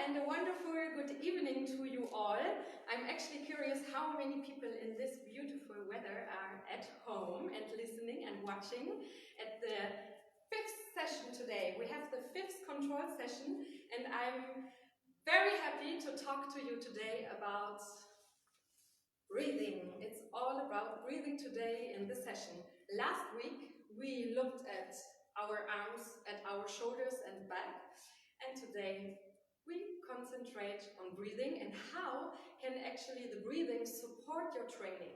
and a wonderful good evening to you all. I'm actually curious how many people in this beautiful weather are at home and listening and watching at the fifth session today. We have the fifth control session, and I'm very happy to talk to you today about breathing. It's all about breathing today in this session. Last week we looked at our arms, at our shoulders and back, and today we concentrate on breathing and how can actually the breathing support your training.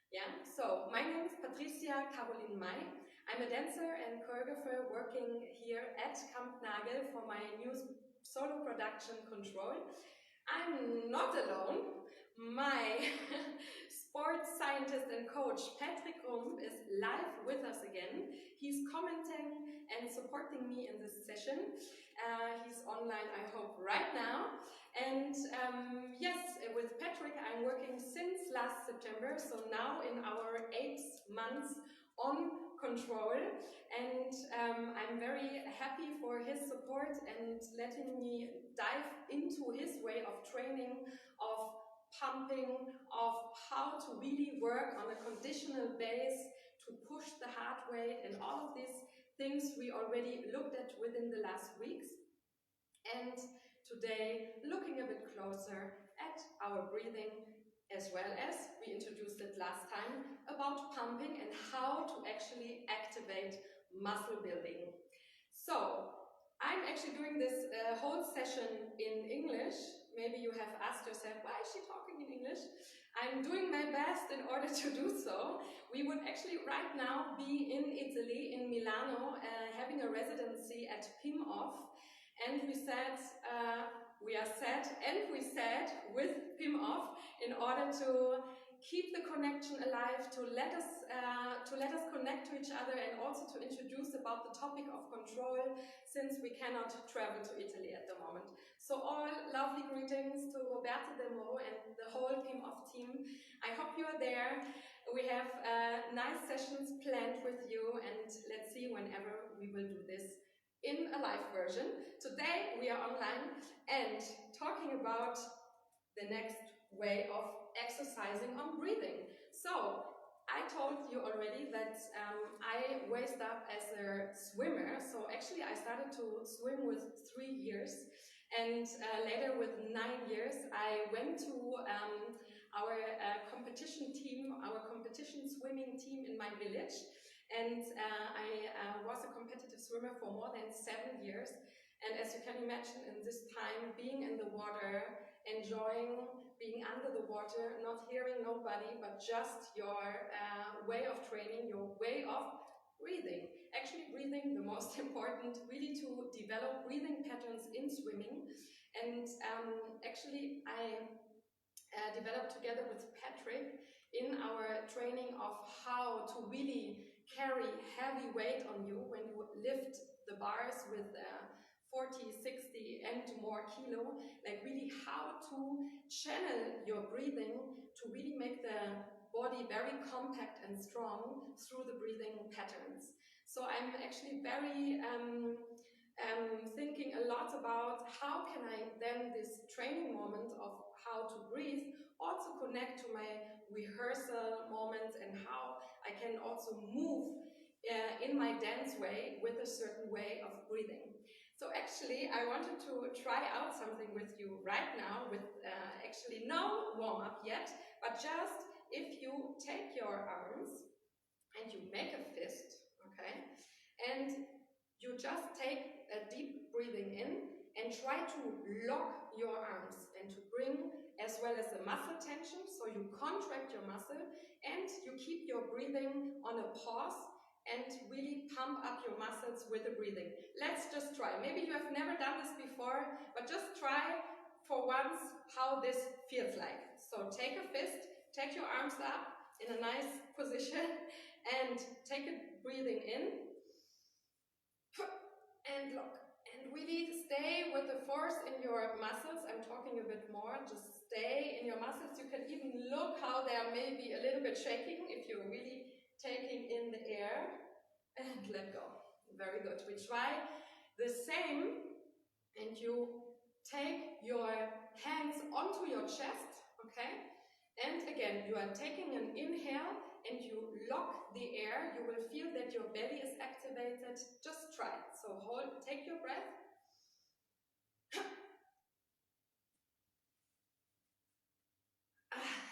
Yeah, so my name is Patricia Carolin. I'm a dancer and choreographer working here at Camp Nagel for my new solo production Control. I'm not alone. My sports scientist and coach Patrick Rump is live with us again. He's commenting and supporting me in this session. He's online, I hope, right now. And yes, with Patrick I'm working since last September, so now in our 8 months on Control, and I'm very happy for his support and letting me dive into his way of training, of pumping, of how to really work on a conditional base to push the heart rate, and all of these things we already looked at within the last weeks. And today, looking a bit closer at our breathing, as well as we introduced it last time, about pumping and how to actually activate muscle building. So, I'm actually doing this whole session in English. Maybe you have asked yourself, why is she talking in English? I'm doing my best in order to do so. We would actually right now be in Italy, in Milano, having a residency at PIMOF. And we said, we are set, and we said with PIMOF in order to keep the connection alive, to let us connect to each other, and also to introduce about the topic of control, since we cannot travel to Italy at the moment. So all lovely greetings to Roberto De Mo and the whole PIMOF team. I hope you are there. We have nice sessions planned with you, and let's see whenever we will do this in a live version. Today we are online and talking about the next way of exercising on breathing. So I told you already that I raised up as a swimmer. So actually I started to swim with 3 years, and later with 9 years I went to our competition team, our competition swimming team in my village. And I was a competitive swimmer for more than 7 years. And as you can imagine, in this time, being in the water, enjoying being under the water, not hearing nobody, but just your way of training, your way of breathing. Actually, breathing, the most important, really to develop breathing patterns in swimming. And actually, I developed together with Patrick in our training of how to really carry heavy weight on you when you lift the bars with 40, 60 and more kilo, like really how to channel your breathing to really make the body very compact and strong through the breathing patterns. So I'm actually very thinking a lot about how can I then this training moment of how to breathe also connect to my rehearsal moments, and how I can also move in my dance way with a certain way of breathing. So actually I wanted to try out something with you right now with actually no warm-up yet, but just if you take your arms and you make a fist, okay, and you just take a deep breathing in and try to lock your arms and to bring as well as the muscle tension, so you contract your muscle and you keep your breathing on a pause and really pump up your muscles with the breathing. Let's just try. Maybe you have never done this before, but just try for once how this feels like. So take a fist, take your arms up in a nice position and take a breathing in and lock. And really stay with the force in your muscles. I'm talking a bit more, just stay in your muscles. You can even look how they are maybe a little bit shaking if you're really taking in the air, and let go. Very good. We try the same, and you take your hands onto your chest, okay? And again, you are taking an inhale and you lock the air. You will feel that your belly is activated. Just try it. So hold, take your breath.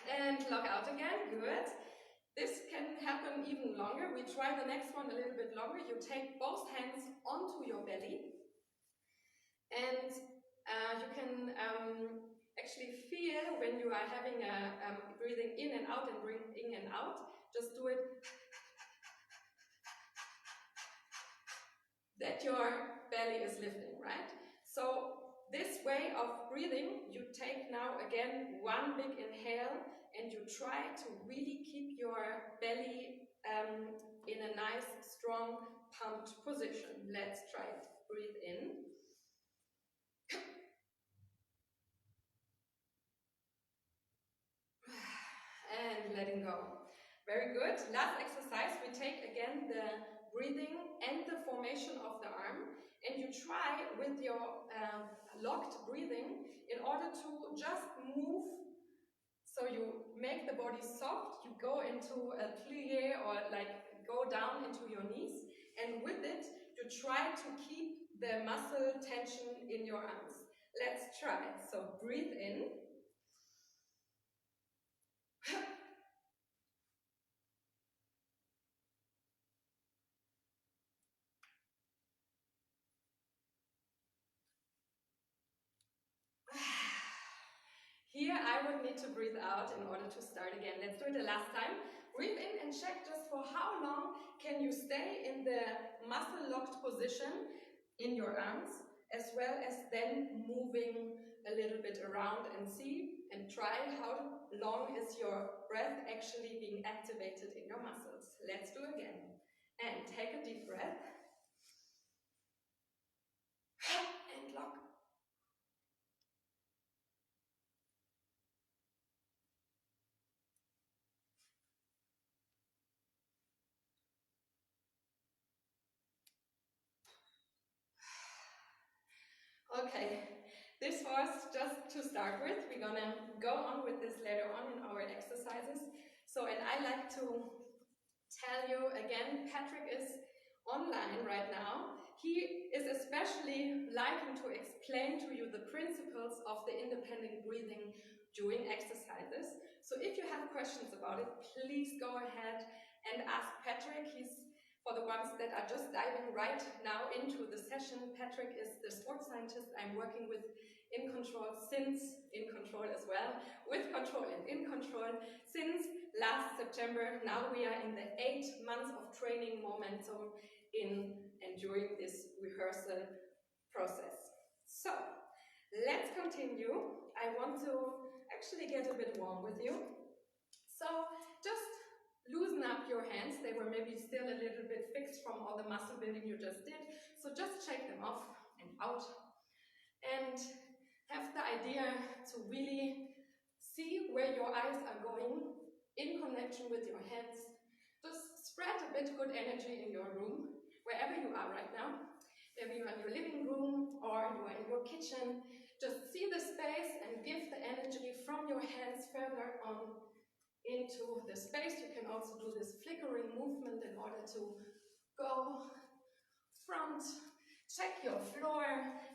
And lock out again, good. This can happen even longer. We try the next one a little bit longer. You take both hands onto your belly. And you can actually feel when you are having a breathing in and out and breathing in and out. Just do it. That your belly is lifting, right? So this way of breathing, you take now again one big inhale and you try to really keep your belly in a nice, strong, pumped position. Let's try it. Breathe in. And letting go. Very good. Last exercise, we take again the breathing and the formation of the arm, and you try with your locked breathing in order to just move. So you make the body soft, you go into a plie or like go down into your knees, and with it you try to keep the muscle tension in your arms. Let's try. So breathe in. Here I would need to breathe out in order to start again. Let's do it the last time. Breathe in and check just for how long can you stay in the muscle locked position in your arms, as well as then moving a little bit around and see and try how long is your breath actually being activated in your muscles. Let's do again. And take a deep breath. And lock. Okay, this was just to start with. We're gonna go on with this later on in our exercises. So, and I like to tell you again, Patrick is online right now. He is especially liking to explain to you the principles of the independent breathing during exercises. So if you have questions about it, please go ahead and ask Patrick. He's, for the ones that are just diving right now into the session, Patrick is the sports scientist I'm working with in control as well, with control and in control since last September. Now we are in the 8 months of training momentum in and during this rehearsal process. So let's continue. I want to actually get a bit warm with you. So just loosen up your hands. They were maybe still a little bit fixed from all the muscle building you just did. So just shake them off and out. And have the idea to really see where your eyes are going in connection with your hands. Just spread a bit good energy in your room, wherever you are right now. Maybe you're in your living room or you are in your kitchen. Just see the space and give the energy from your hands further on into the space. You can also do this flickering movement in order to go front, check your floor,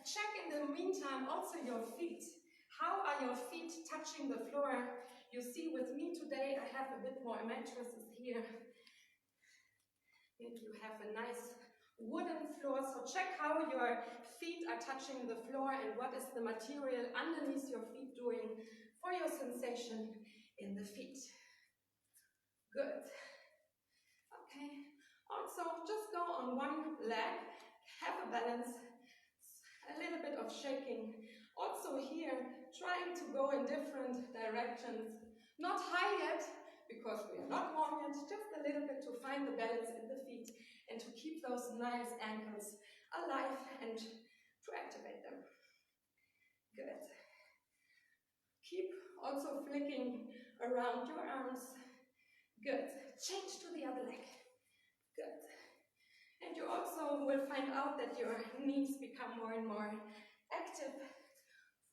check in the meantime also your feet. How are your feet touching the floor? You see with me today I have a bit more mattresses here. Maybe you have a nice wooden floor, so check how your feet are touching the floor and what is the material underneath your feet doing for your sensation in the feet. Good. Okay. Also, just go on one leg, have a balance, a little bit of shaking. Also here, trying to go in different directions. Not high yet, because we are not warm yet, just a little bit to find the balance in the feet and to keep those nice ankles alive and to activate them. Good. Keep also flicking around your arms. Good. Change to the other leg. Good. And you also will find out that your knees become more and more active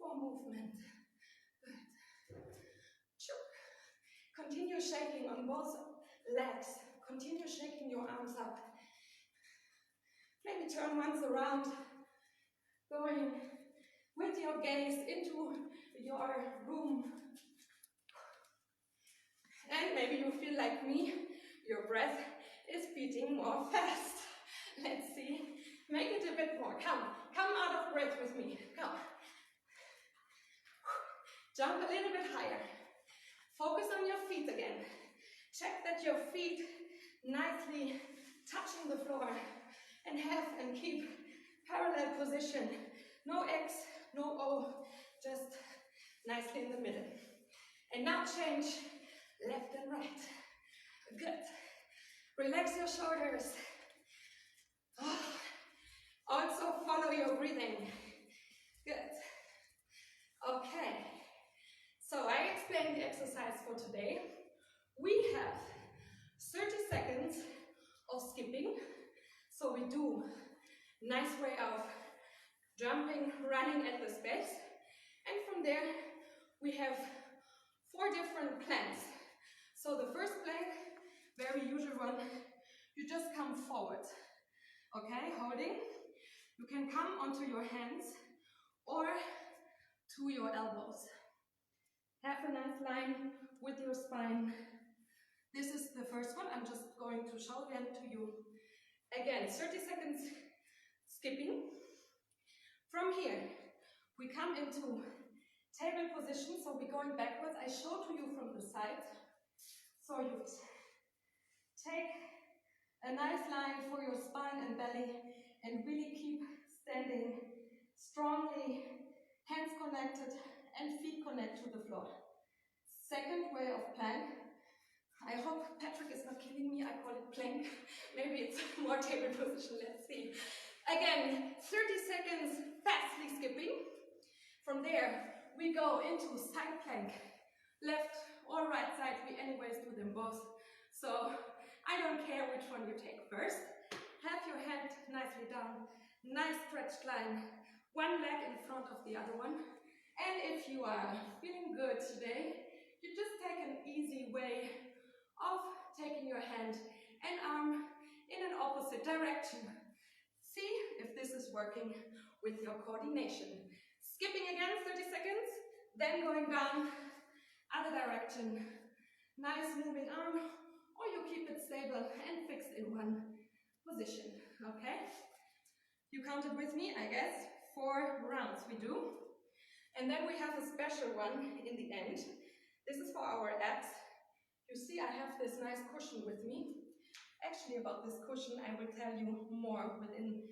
for movement. Good. Sure. Continue shaking on both legs. Continue shaking your arms up. Maybe turn once around, going with your gaze into your room. And maybe you feel like me, your breath is beating more fast. Let's see. Make it a bit more. Come out of breath with me. Come. Jump a little bit higher. Focus on your feet again. Check that your feet nicely touching the floor and keep parallel position. No X, no O, just nicely in the middle. And now change left and right. Good. Relax your shoulders. Also follow your breathing. Good. Okay. So I explained the exercise for today. We have 30 seconds of skipping. So we do nice way of jumping, running at the space. And from there, we have 4 different planks. So the first plank, very usual one, you just come forward. Okay, holding. You can come onto your hands or to your elbows. Have a nice line with your spine. This is the first one. I'm just going to show them to you. Again, 30 seconds skipping. From here, we come into table position, so we're going backwards. I show to you from the side. So you take a nice line for your spine and belly and really keep standing strongly, hands connected and feet connect to the floor. Second way of plank. I hope Patrick is not killing me, I call it plank. Maybe it's more table position, let's see. Again, 30 seconds fastly skipping. From there, we go into side plank. Left or right side, we anyways do them both. So I don't care which one you take first. Have your hand nicely down, nice stretched line. One leg in front of the other one. And if you are feeling good today, you just take an easy way of taking your hand and arm in an opposite direction. See if this is working with your coordination. Skipping again, 30 seconds, then going down, other direction. Nice moving arm, or you keep it stable and fixed in one position, okay? You counted with me, I guess, 4 rounds we do. And then we have a special one in the end. This is for our abs. You see, I have this nice cushion with me. Actually, about this cushion, I will tell you more within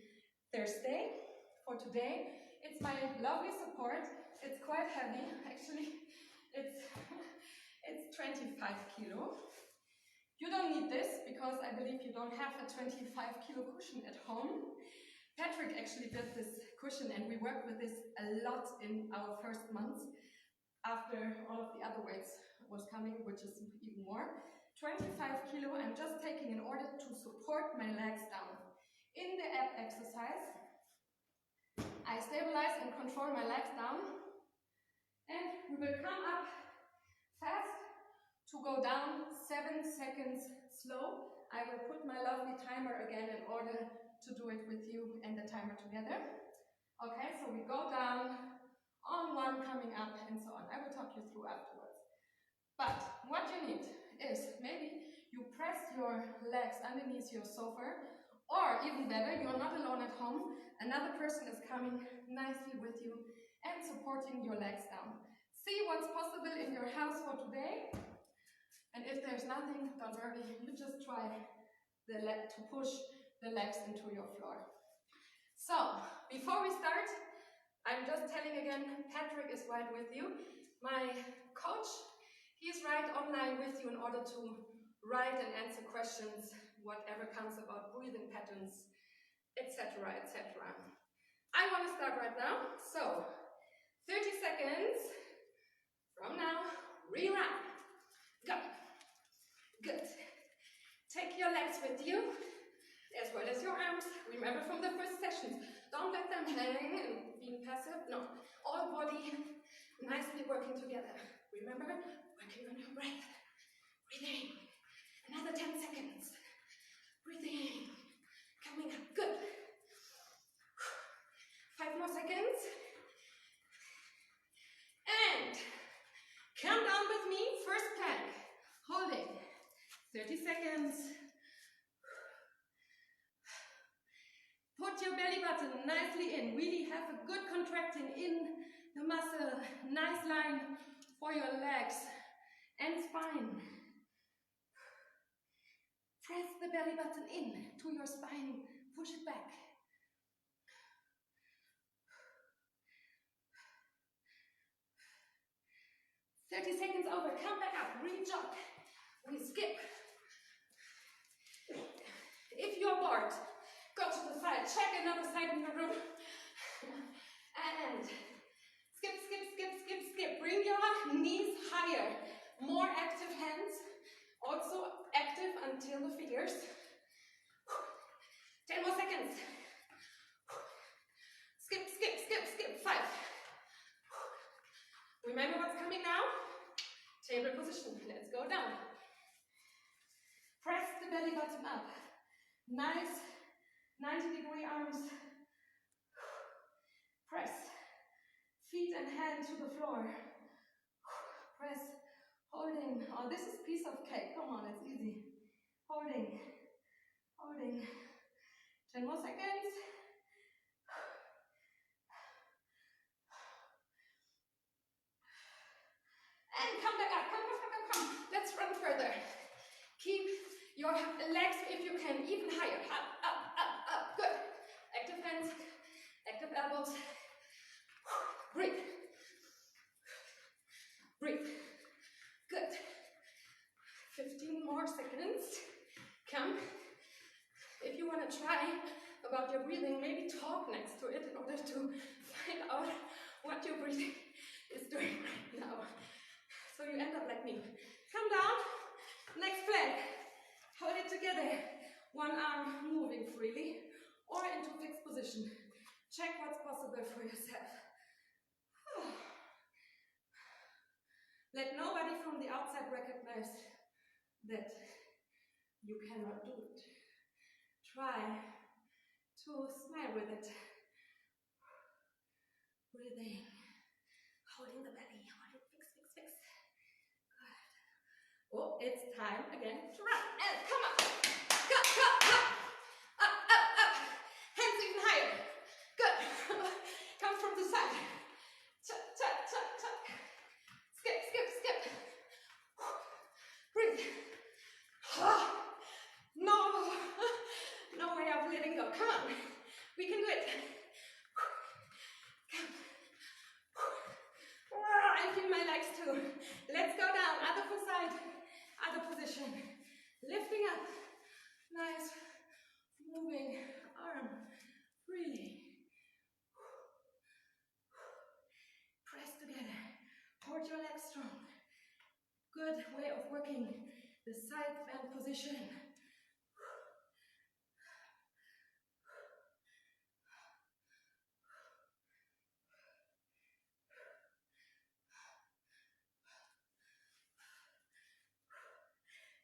Thursday. For today, it's my lovely support. It's quite heavy, actually. It's 25 kilo. You don't need this because I believe you don't have a 25 kilo cushion at home. Patrick actually did this cushion and we worked with this a lot in our first months after all of the other weights was coming, which is even more. 25 kilo I'm just taking in order to support my legs down. In the ab exercise, I stabilize and control my legs down, and we will come up fast to go down 7 seconds slow. I will put my lovely timer again in order to do it with you and the timer together. Okay, so we go down on 1, coming up, and so on. I will talk you through afterwards. But what you need is maybe you press your legs underneath your sofa, or even better, you're not alone at home. Another person is coming nicely with you and supporting your legs down. See what's possible in your house for today. And if there's nothing, don't worry, you just try to push the legs into your floor. So, before we start, I'm just telling again, Patrick is right with you. My coach, he's right online with you in order to write and answer questions, whatever comes about breathing patterns, etc., etc. I want to start right now. So, 30 seconds from now, rerun. Go. Good. Take your legs with you, as well as your arms. Remember from the first sessions, don't let them hang and being passive. No, all body nicely working together. Remember, working on your breath. Breathing. Another 10 seconds. Breathing. Coming up. Good. 5 more seconds. And come down with me. First plank. Holding. 30 seconds. Put your belly button nicely in. Really have a good contracting in the muscle. Nice line for your legs and spine. Press the belly button in to your spine. Push it back. "30 seconds over. Come back up. Re-jog. We skip. If you're bored, go to the side. Check another side in the room. And skip, skip, skip, skip, skip. Bring your knees higher. More active hands. Also active until the fingers. 10 more seconds. Skip, skip, skip, skip. 5. Remember what's coming now? Table position. Let's go down. Press the belly button up. Nice 90-degree arms. Press. Feet and hand to the floor. Press. Holding. Oh, this is piece of cake. Come on, it's easy. Holding. Holding. 10 more seconds. And come back up. Come, come, come, come. Let's run further. Keep your legs, if you can, even higher. Up, up, up, up. Good. Active hands. Active elbows. Breathe. Breathe. Good. 15 more seconds. Come. If you want to try about your breathing, maybe talk next to it in order to find out what your breathing is doing right now. So you end up like me. Come down. Next plank. Hold it together. One arm moving freely or into fixed position. Check what's possible for yourself. Let nobody from the outside recognize that you cannot do it. Try to smile with it. Breathing. Holding the belly. Hold it. Fix, fix, fix. Good. Oh, it's time again to run. And come up. Go, go, go. Up, up, up. Hands even higher. Good. Come from the side. Tuck, tuck, tuck, tuck. Skip, skip, skip. Breathe. No. No way of letting go. Come on. We can do it. Come. I feel my legs too. Let's go down. Other side. Other position. Lifting up. Nice. Moving arm. Freely. Press together. Hold your legs strong. Good way of working the side bend position.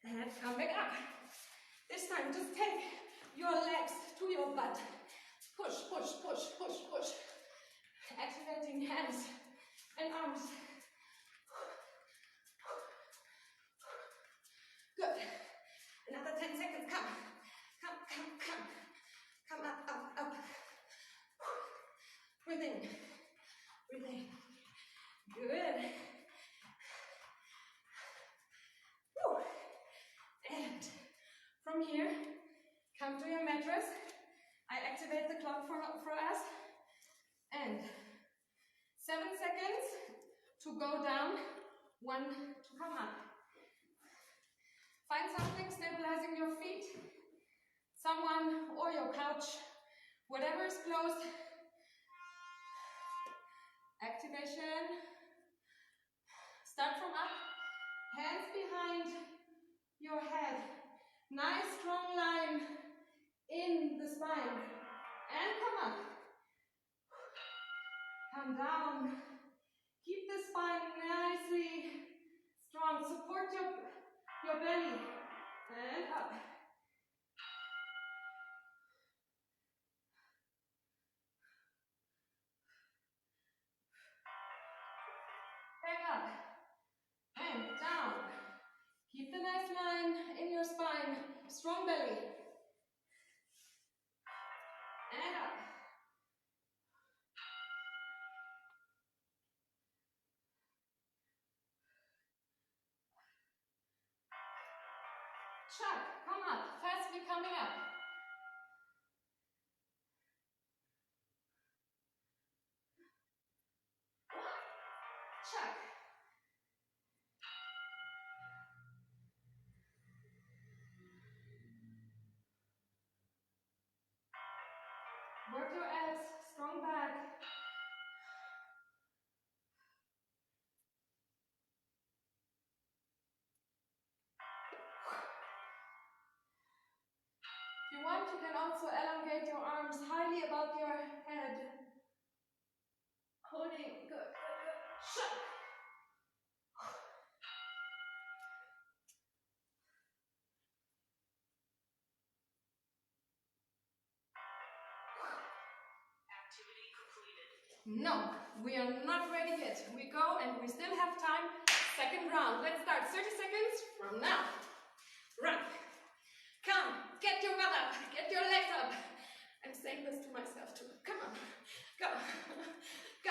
And come back up. This time, just take your legs to your butt. Push, push, push, push, push. Activating hands and arms. Good. Another 10 seconds. Come. Come, come, come. Come up, up, up. Breathe in. Breathe in. Good. Woo. And from here, come to your mattress. I activate the clock for us. And 7 seconds to go down, 1 to come up. Find something stabilizing your feet, someone or your couch, whatever is close. Activation. Start from up, hands behind your head. Nice strong line in the spine. And come up. Come down. Keep the spine nicely strong. Support your belly. And up. Back up. And down. Keep the nice line in your spine. Strong belly. And up. Chuck, come up. Fastly coming up. Chuck. Work your abs, strong back. If you want, you can also elongate your arms highly above your head. Holding, good, good, good. Shut. Activity completed. No, we are not ready yet. We go and we still have time. Second round. Let's start. 30 seconds from now. Run. Come, get your butt up. Get your legs up. I'm saying this to myself too. Come on. Go. Go.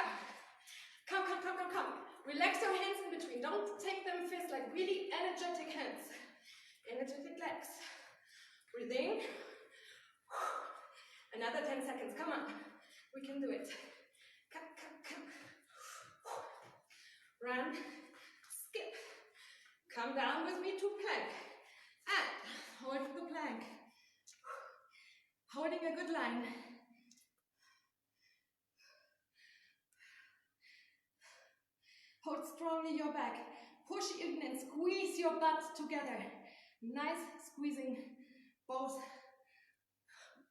Come, come, come, come, come. Relax your hands in between. Don't take them fist, like really energetic hands. Energetic legs. Breathe in. Another 10 seconds. Come on. We can do it. Come, come, come. Run. Skip. Come down with me to plank. And hold the plank. Holding a good line. Hold strongly your back. Push in and squeeze your butt together. Nice squeezing both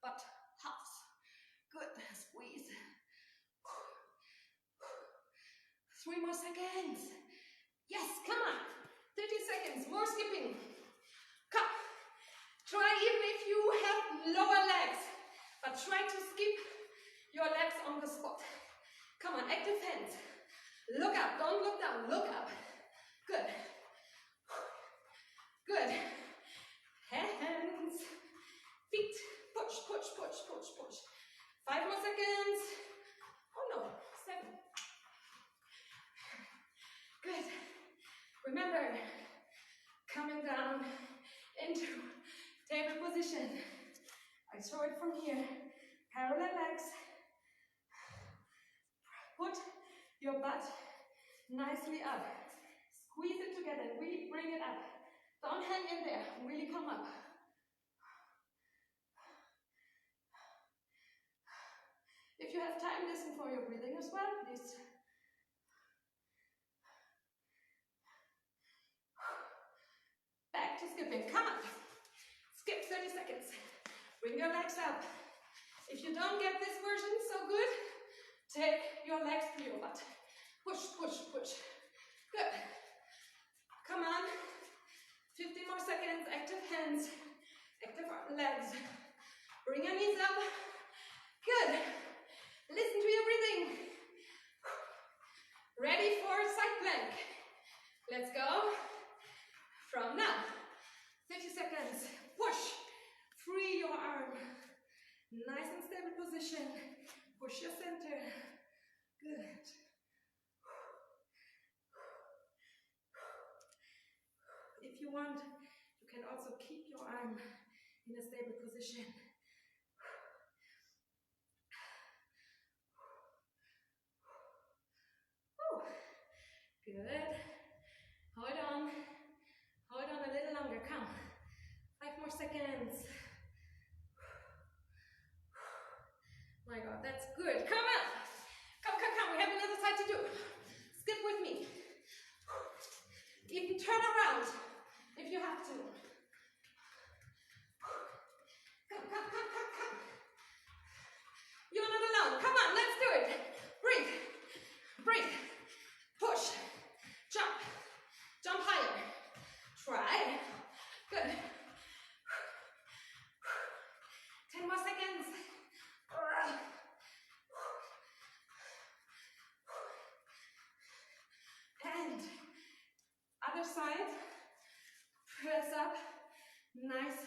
butt halves. Good. Squeeze. 3 more seconds. Yes, come on. 30 seconds. More skipping. Come. Try even if you have lower legs, but try to skip your legs on the spot. Come on, active hands. Look up, don't look down, look up. Good. Good. Hands, feet, push, push, push, push, push. 5 more seconds. Oh no, 7. Good. Remember, coming down into table position. I show it from here. Parallel legs. Put your butt nicely up. Squeeze it together. Really bring it up. Don't hang in there. Really come up. If you have time, listen for your breathing as well, please. Back to skipping. Come on. Skip 30 seconds. Bring your legs up. If you don't get this version so good, take your legs to your butt. Push, push, push. Good. Come on. 15 more seconds. Active hands. Active legs. Bring your knees up. Good. Listen to your breathing. Ready for side plank. Let's go. From now. 30 seconds. Push. Free your arm. Nice and stable position. Push your center. Good. If you want, you can also keep your arm in a stable position. Good. Hold on. Hold on a little longer. Come. 5 more seconds. My God, that's good. Come on. Come, come, come. We have another side to do. Skip with me. Even turn around if you have to. Come, come, come, come, come. You're not alone. Come on, let's do it. Breathe. Nice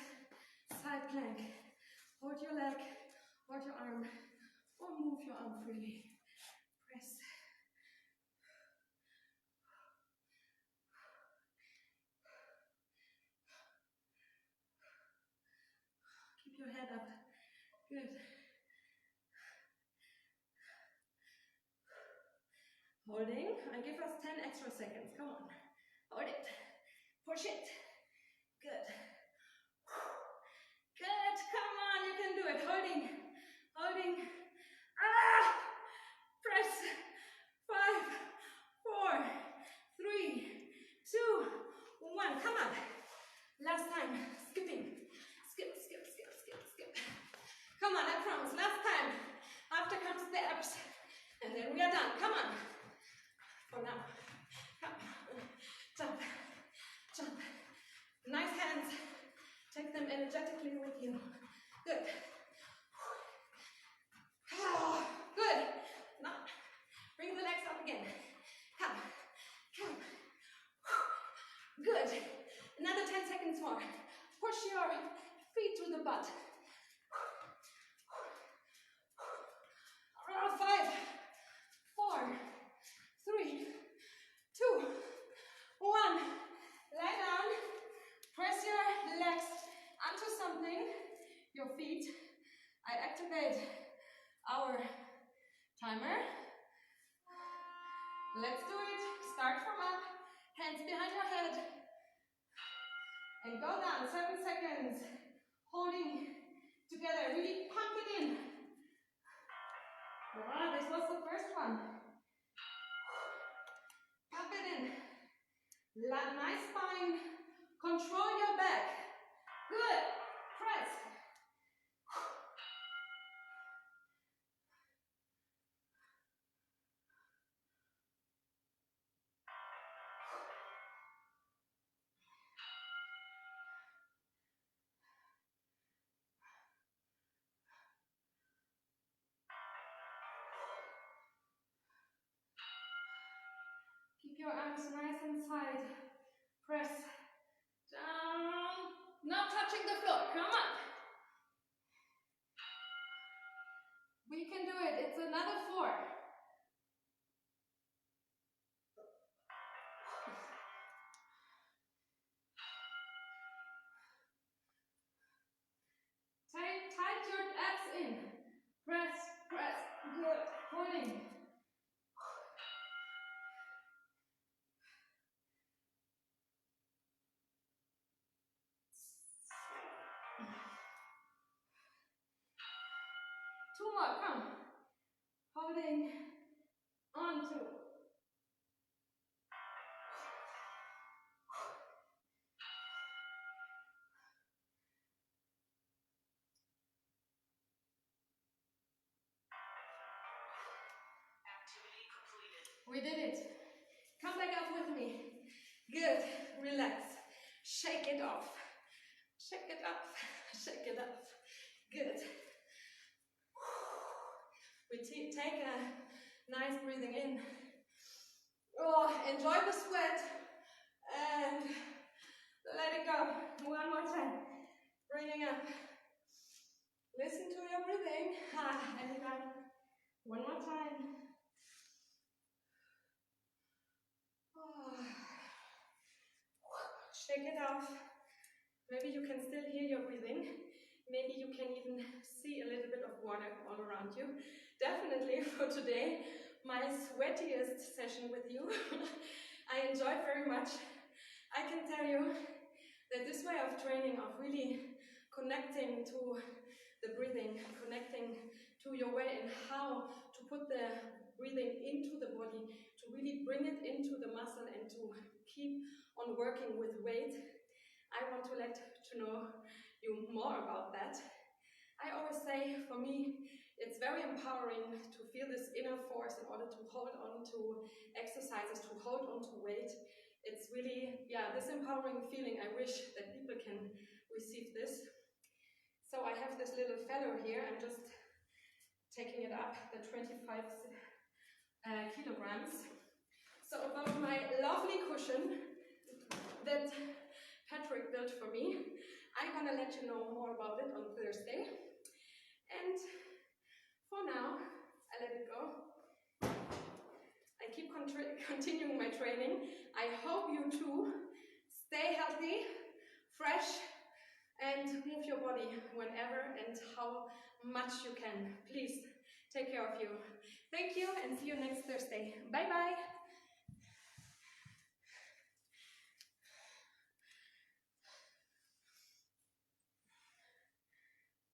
side plank. Hold your leg, hold your arm, or move your arm freely. Press. Keep your head up. Good. Holding, and give us 10 extra seconds. Come on. Hold it. Push it. Good. Good. Come on, you can do it. Holding. Holding. Press. 5, 4, 3, 2, 1. Come on. Last time. Skipping. Skip, skip, skip, skip, skip. Come on, I promise. Last time. After comes the abs. And then we are done. Come on. For now. Come. Jump. Jump. Nice hands. Take them energetically with you. Good. Good. Now, bring the legs up again. Come. Come. Good. Another 10 seconds more. Push your feet to the butt. 5, 4, 3, 2, 1. Lay down. Press your legs onto something. Your feet. I activate our timer. Let's do it. Start from up. Hands behind your head. And go down. 7 seconds. Holding together. Really pump it in. Wow, this was the first one. Pump it in. Nice spine. Control your back. Good. Press. Keep your arms nice and tight. Press down. Not touching the floor. Come on. We can do it. It's another 4. Tight your abs in. Press, press. Good. Holding. Two more, come. Holding on to. Activity completed. We did it. Come back up with me. Good. Relax. Shake it off. Shake it up. Shake it up. Good. We take a nice breathing in. Oh, enjoy the sweat and let it go. One more time. Bringing up. Listen to your breathing. And again. One more time. Oh. Shake it off. Maybe you can still hear your breathing. Maybe you can even see a little bit of water all around you. Definitely for today, my sweatiest session with you. I enjoyed very much. I can tell you that this way of training, of really connecting to the breathing, connecting to your way and how to put the breathing into the body, to really bring it into the muscle and to keep on working with weight. I want to let you more about that. I always say, for me, it's very empowering to feel this inner force in order to hold on to exercises, to hold on to weight. It's really, this empowering feeling. I wish that people can receive this. So I have this little fellow here. I'm just taking it up, the 25 kilograms. So about my lovely cushion that Patrick built for me, I gonna let you know more about it on Thursday. And for now, I let it go. I keep continuing my training. I hope you too. Stay healthy, fresh, and move your body whenever and how much you can. Please take care of you. Thank you and see you next Thursday. Bye bye.